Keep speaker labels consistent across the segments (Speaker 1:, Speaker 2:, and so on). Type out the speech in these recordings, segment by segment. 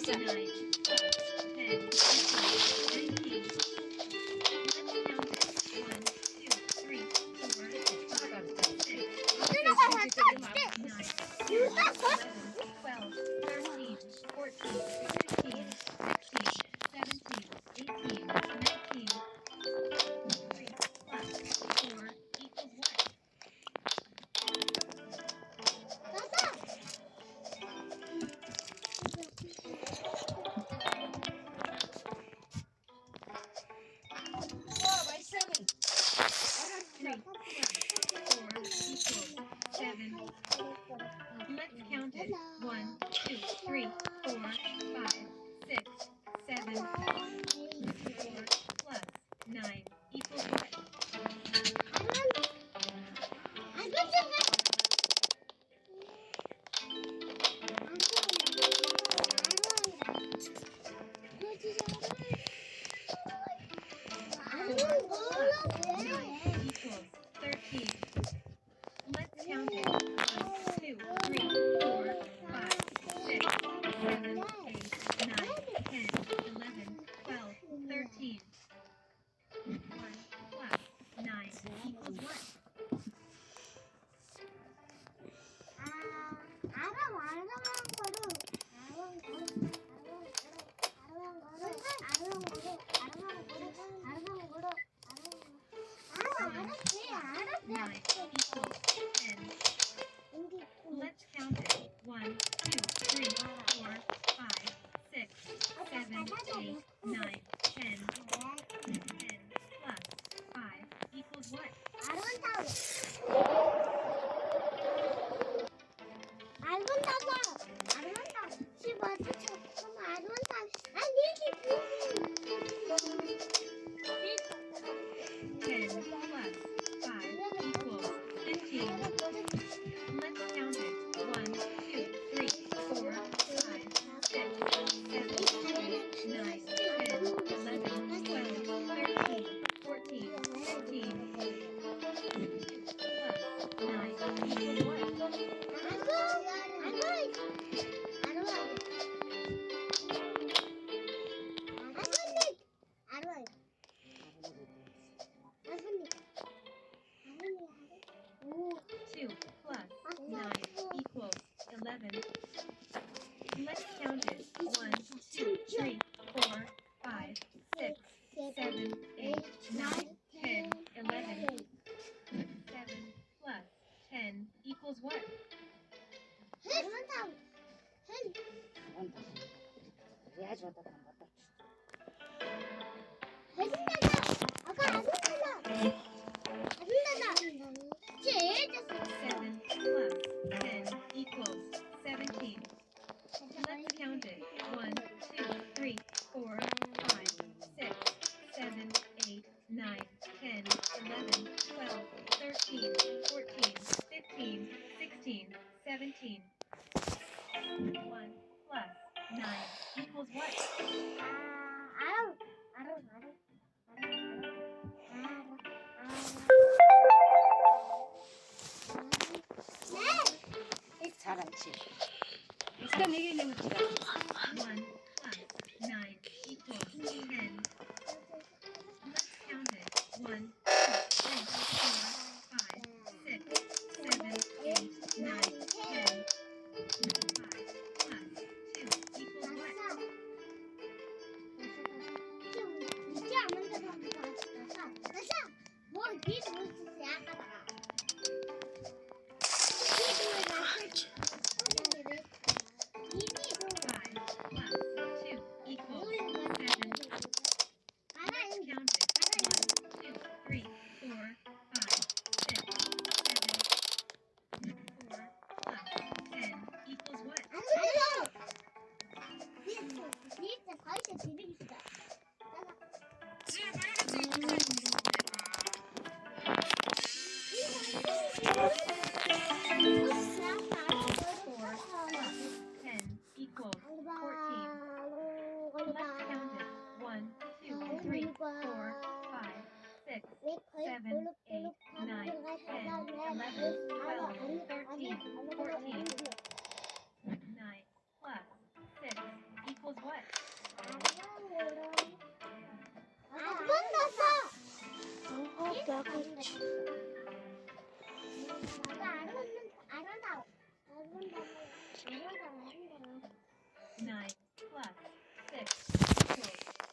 Speaker 1: 9 plus 10 equals 19. Let's count it. 1, 2, 3, 4, 5, 6, 7, 8, 9, 10, 11, 12, 13, 14, 15, 16, 17, 18, 19. 3 plus 4 equals what? Three plus 4 equals 7. Let's count it. 1, 2, 3, 4, 5, 6, 7. 4 plus 9 equals what? Equals 13. Let's count it. 1, 2, 3, 4, 5, 6, 7, 8, 9, 10, 11, 12, 13. 1 plus 9 equals what? Nine equals 10. Let's count it. 1, 2, 3, 4, 5, 6, 7, 8, 9, 10. 10 plus 5 equals what? Ten plus 5 equals 15. Let's count it. 1, 2, 3, 4, 5, 6, 7, 8, 9, 10, 11, 12, 13, 14, 15. 2 plus 9 equals what? Two plus 9 equals 11. Let's count it. 1, 2, 3, 4, 5, 6, 7, 8, 9, 10, 11. 7 plus 10 equals what? Seven plus 10 equals 17. Let's count it. 1, 2, 3, 4, 5, 6, 7, 8, 9, 10, 11, 12, 13, 14, 15, 16, 17. 1 plus 9 equals what?
Speaker 2: 잘하지. 일단 얘기해 봅시다.
Speaker 1: 1 plus 9 equals 10. Let's count it. 1, 2, 3, 4, 5, 6, 7, 8, 9, 10. 5 plus 2 equals what? equals what? Nine plus 6 equals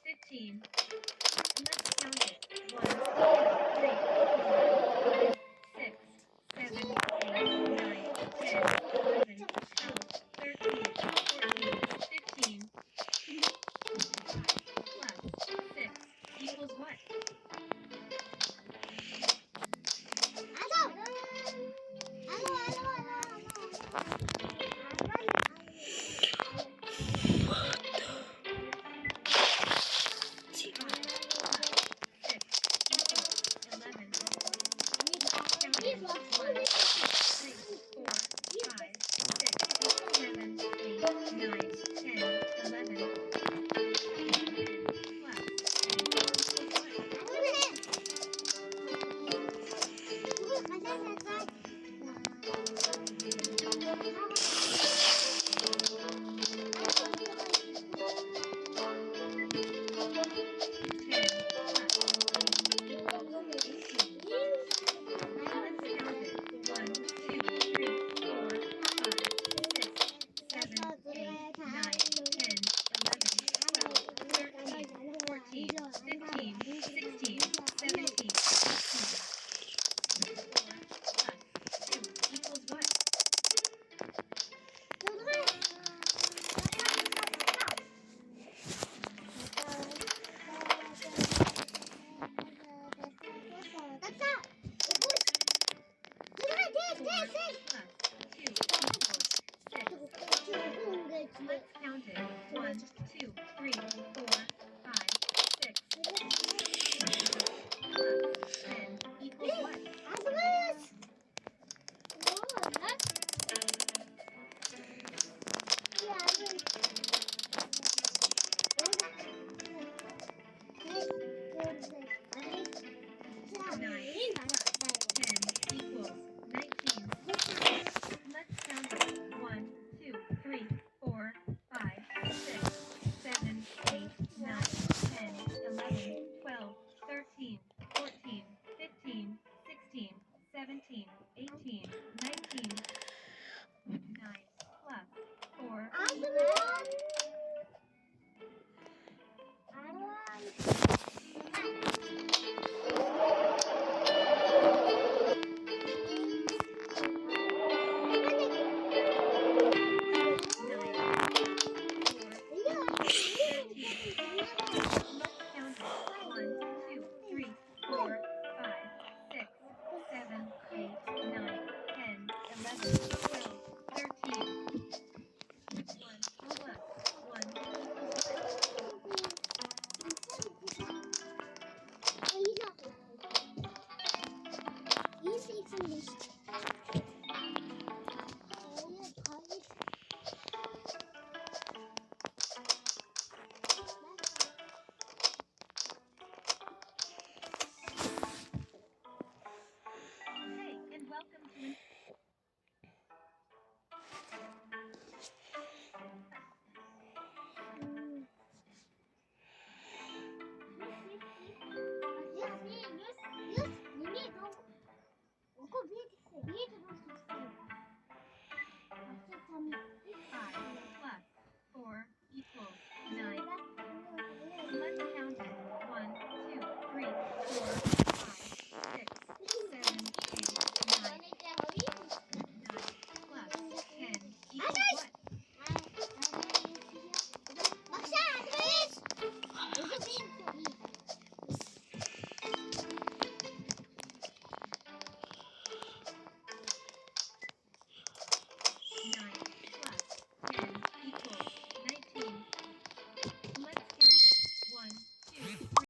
Speaker 1: 15. Let's count it. 1, 2, 3, 4, 5, 6, 7, 8, 9, 10, 11, 12, 13, 14, 15. 5 plus 6 equals what? Let's count it. 1, 2, 3, 4, 5, 6. 10 equals what? Let's count it. 1, 2, 3, 4, 5, 6, 7, 8, 9, 10, 11, 12, 13, 14, 15, 16, 17, 18, 19. 9 plus 4 Hey, and welcome to Five plus 4 equals 9. Let's count it. 1, 2, 3, 4.